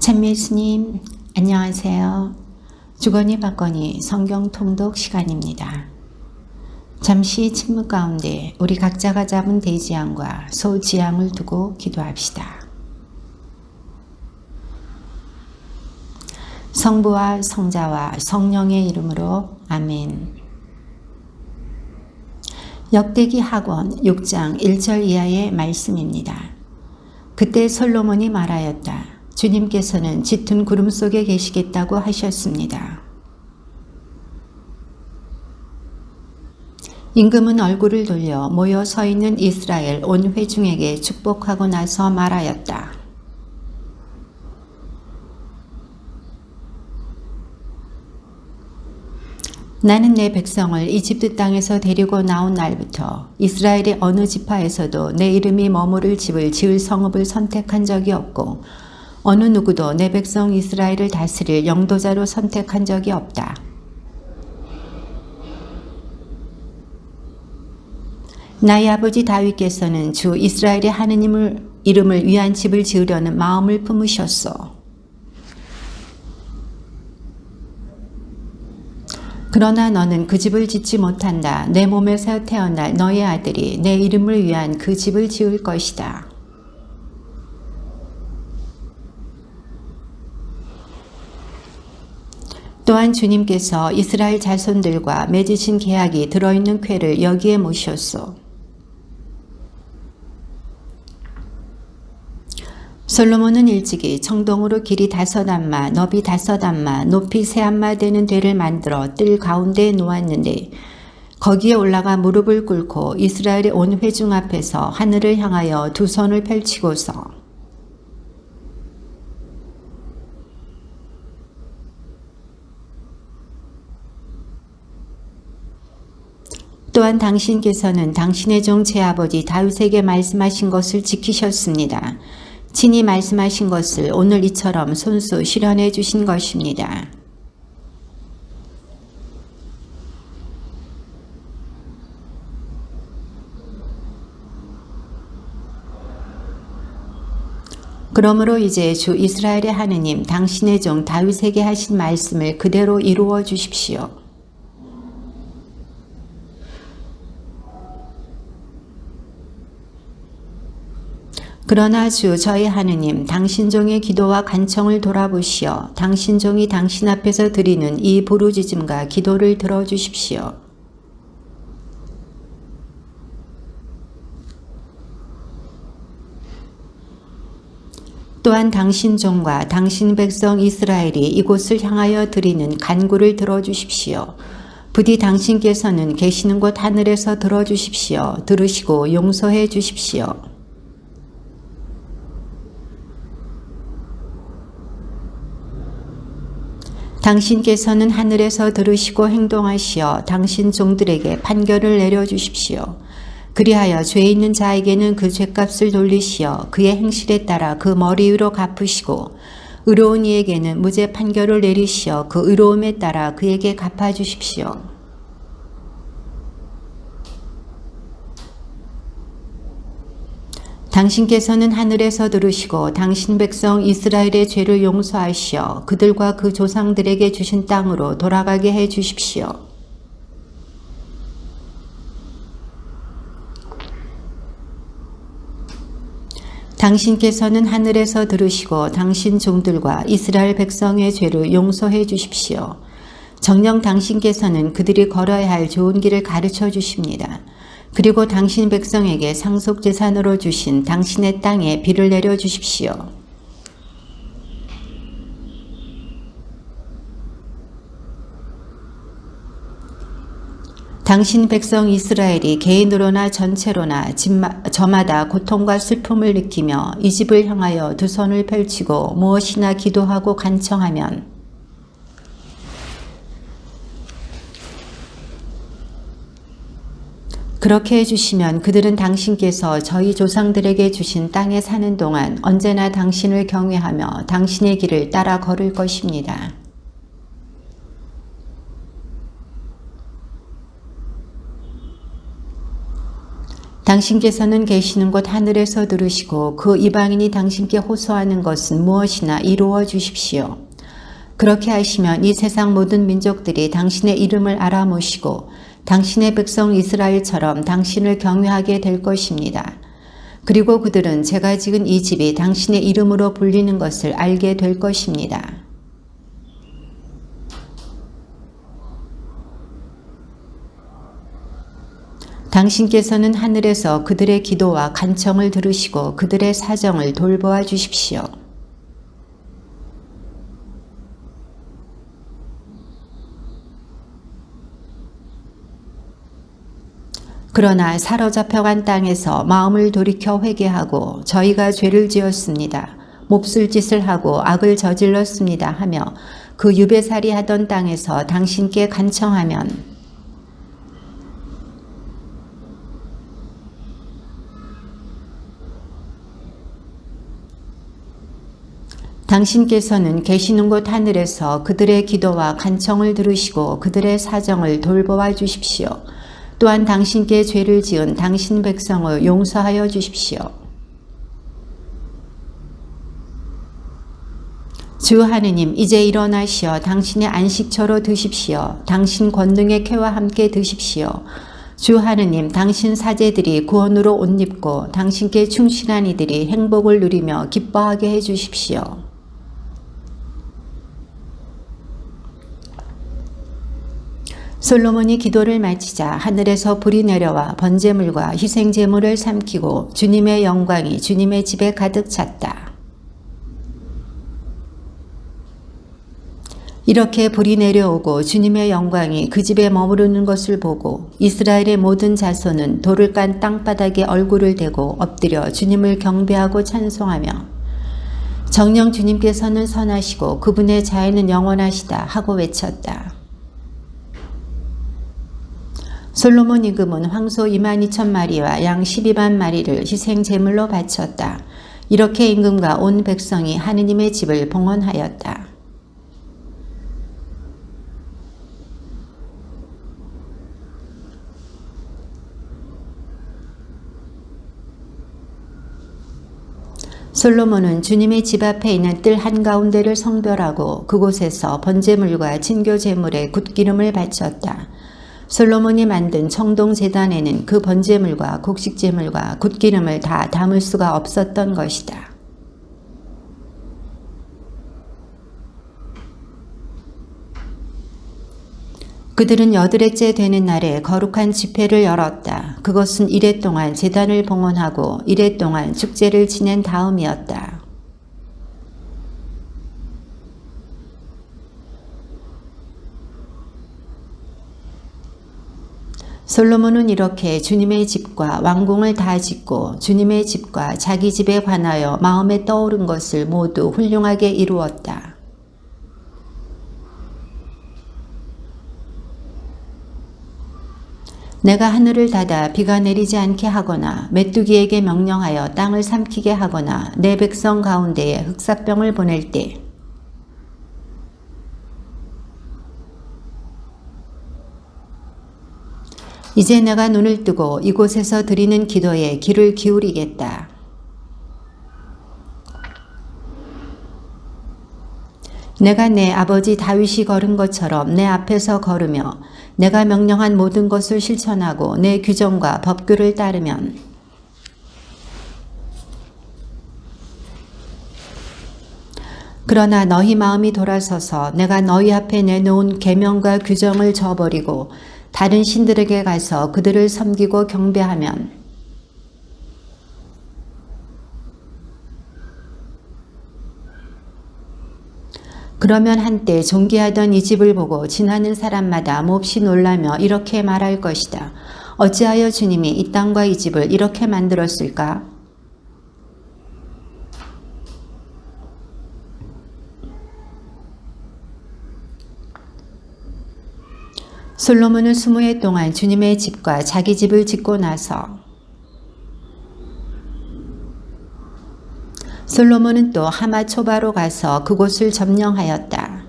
찬미스님, 안녕하세요. 주거니 받거니 성경 통독 시간입니다. 잠시 침묵 가운데 우리 각자가 잡은 대지양과 소지양을 두고 기도합시다. 성부와 성자와 성령의 이름으로 아멘. 역대기 하권 6장 1절 이하의 말씀입니다. 그때 솔로몬이 말하였다. 주님께서는 짙은 구름 속에 계시겠다고 하셨습니다. 임금은 얼굴을 돌려 모여 서 있는 이스라엘 온 회중에게 축복하고 나서 말하였다. 나는 내 백성을 이집트 땅에서 데리고 나온 날부터 이스라엘의 어느 지파에서도 내 이름이 머무를 집을 지을 성읍을 선택한 적이 없고 어느 누구도 내 백성 이스라엘을 다스릴 영도자로 선택한 적이 없다. 나의 아버지 다윗께서는 주 이스라엘의 하느님을 이름을 위한 집을 지으려는 마음을 품으셨소. 그러나 너는 그 집을 짓지 못한다. 내 몸에서 태어날 너의 아들이 내 이름을 위한 그 집을 지을 것이다. 또한 주님께서 이스라엘 자손들과 맺으신 계약이 들어있는 궤를 여기에 모셨소. 솔로몬은 일찍이 청동으로 길이 5안마, 너비 5안마, 높이 3안마 되는 궤를 만들어 뜰 가운데에 놓았는데 거기에 올라가 무릎을 꿇고 이스라엘의 온 회중 앞에서 하늘을 향하여 두 손을 펼치고서 또한 당신께서는 당신의 종 제 아버지 다윗에게 말씀하신 것을 지키셨습니다. 친히 말씀하신 것을 오늘 이처럼 손수 실현해 주신 것입니다. 그러므로 이제 주 이스라엘의 하느님 당신의 종 다윗에게 하신 말씀을 그대로 이루어 주십시오. 그러나 주 저희 하느님 당신 종의 기도와 간청을 돌아보시어 당신 종이 당신 앞에서 드리는 이 부르짖음과 기도를 들어주십시오. 또한 당신 종과 당신 백성 이스라엘이 이곳을 향하여 드리는 간구를 들어주십시오. 부디 당신께서는 계시는 곳 하늘에서 들어주십시오. 들으시고 용서해 주십시오. 당신께서는 하늘에서 들으시고 행동하시어 당신 종들에게 판결을 내려주십시오. 그리하여 죄 있는 자에게는 그 죄값을 돌리시어 그의 행실에 따라 그 머리 위로 갚으시고 의로운 이에게는 무죄 판결을 내리시어 그 의로움에 따라 그에게 갚아주십시오. 당신께서는 하늘에서 들으시고 당신 백성 이스라엘의 죄를 용서하시어 그들과 그 조상들에게 주신 땅으로 돌아가게 해 주십시오. 당신께서는 하늘에서 들으시고 당신 종들과 이스라엘 백성의 죄를 용서해 주십시오. 정녕 당신께서는 그들이 걸어야 할 좋은 길을 가르쳐 주십니다. 그리고 당신 백성에게 상속재산으로 주신 당신의 땅에 비를 내려 주십시오. 당신 백성 이스라엘이 개인으로나 전체로나 저마다 고통과 슬픔을 느끼며 이 집을 향하여 두 손을 펼치고 무엇이나 기도하고 간청하면 그렇게 해주시면 그들은 당신께서 저희 조상들에게 주신 땅에 사는 동안 언제나 당신을 경외하며 당신의 길을 따라 걸을 것입니다. 당신께서는 계시는 곳 하늘에서 들으시고 그 이방인이 당신께 호소하는 것은 무엇이나 이루어 주십시오. 그렇게 하시면 이 세상 모든 민족들이 당신의 이름을 알아모시고 당신의 백성 이스라엘처럼 당신을 경외하게 될 것입니다. 그리고 그들은 제가 지은 이 집이 당신의 이름으로 불리는 것을 알게 될 것입니다. 당신께서는 하늘에서 그들의 기도와 간청을 들으시고 그들의 사정을 돌보아 주십시오. 그러나 사로잡혀간 땅에서 마음을 돌이켜 회개하고 저희가 죄를 지었습니다. 몹쓸 짓을 하고 악을 저질렀습니다 하며 그 유배살이 하던 땅에서 당신께 간청하면 당신께서는 계시는 곳 하늘에서 그들의 기도와 간청을 들으시고 그들의 사정을 돌보아 주십시오. 또한 당신께 죄를 지은 당신 백성을 용서하여 주십시오. 주 하느님, 이제 일어나시어 당신의 안식처로 드십시오. 당신 권능의 쾌와 함께 드십시오. 주 하느님, 당신 사제들이 구원으로 옷 입고 당신께 충실한 이들이 행복을 누리며 기뻐하게 해 주십시오. 솔로몬이 기도를 마치자 하늘에서 불이 내려와 번제물과 희생제물을 삼키고 주님의 영광이 주님의 집에 가득 찼다. 이렇게 불이 내려오고 주님의 영광이 그 집에 머무르는 것을 보고 이스라엘의 모든 자손은 돌을 깐 땅바닥에 얼굴을 대고 엎드려 주님을 경배하고 찬송하며 정녕 주님께서는 선하시고 그분의 자애는 영원하시다 하고 외쳤다. 솔로몬 임금은 황소 22,000마리와 양 12만 마리를 희생 제물로 바쳤다. 이렇게 임금과 온 백성이 하느님의 집을 봉헌하였다. 솔로몬은 주님의 집 앞에 있는 뜰 한가운데를 성별하고 그곳에서 번제물과 진교 제물에 굿기름을 바쳤다. 솔로몬이 만든 청동제단에는 그 번제물과 곡식제물과 굿기름을 다 담을 수가 없었던 것이다. 그들은 여드레째 되는 날에 거룩한 집회를 열었다. 그것은 이래 동안 제단을 봉헌하고 이래 동안 축제를 지낸 다음이었다. 솔로몬은 이렇게 주님의 집과 왕궁을 다 짓고 주님의 집과 자기 집에 관하여 마음에 떠오른 것을 모두 훌륭하게 이루었다. 내가 하늘을 닫아 비가 내리지 않게 하거나 메뚜기에게 명령하여 땅을 삼키게 하거나 내 백성 가운데에 흑사병을 보낼 때 이제 내가 눈을 뜨고 이곳에서 드리는 기도에 귀를 기울이겠다. 내가 내 아버지 다윗이 걸은 것처럼 내 앞에서 걸으며 내가 명령한 모든 것을 실천하고 내 규정과 법규를 따르면 그러나 너희 마음이 돌아서서 내가 너희 앞에 내놓은 계명과 규정을 저버리고 다른 신들에게 가서 그들을 섬기고 경배하면 그러면 한때 존귀하던 이 집을 보고 지나는 사람마다 몹시 놀라며 이렇게 말할 것이다. 어찌하여 주님이 이 땅과 이 집을 이렇게 만들었을까? 솔로몬은 20해 동안 주님의 집과 자기 집을 짓고 나서 솔로몬은 또 하마초바로 가서 그곳을 점령하였다.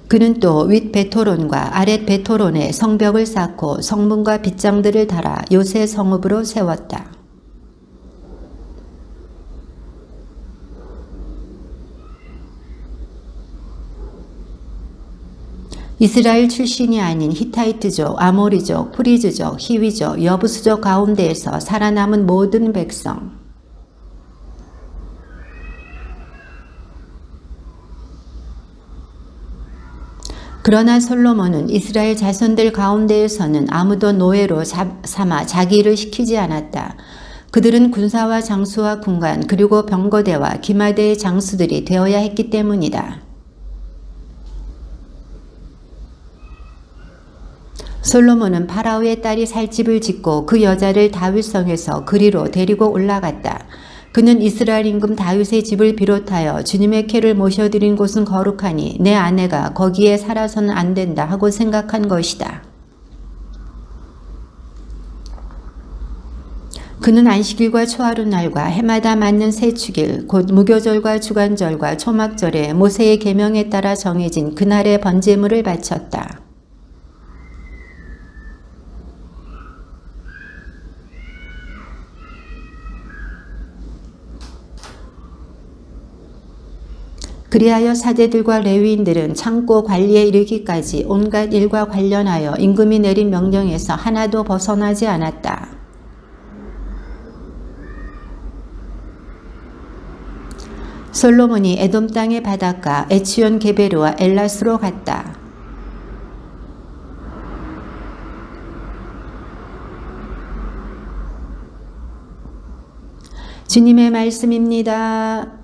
그는 또 윗 베토론과 아랫 베토론에 성벽을 쌓고 성문과 빗장들을 달아 요새 성읍으로 세웠다. 이스라엘 출신이 아닌 히타이트족, 아모리족, 프리즈족, 히위족, 여부수족 가운데에서 살아남은 모든 백성, 그러나 솔로몬은 이스라엘 자손들 가운데에서는 아무도 노예로 삼아 자기 일을 시키지 않았다. 그들은 군사와 장수와 군관 그리고 병거대와 기마대의 장수들이 되어야 했기 때문이다. 솔로몬은 파라오의 딸이 살 집을 짓고 그 여자를 다윗성에서 그리로 데리고 올라갔다. 그는 이스라엘 임금 다윗의 집을 비롯하여 주님의 쾌를 모셔드린 곳은 거룩하니 내 아내가 거기에 살아서는 안 된다 하고 생각한 것이다. 그는 안식일과 초하룻날과 해마다 맞는 세축일 곧 무교절과 주간절과 초막절에 모세의 계명에 따라 정해진 그날의 번제물을 바쳤다. 그리하여 사제들과 레위인들은 창고 관리에 이르기까지 온갖 일과 관련하여 임금이 내린 명령에서 하나도 벗어나지 않았다. 솔로몬이 에돔 땅의 바닷가 에치온 게베르와 엘라스로 갔다. 주님의 말씀입니다.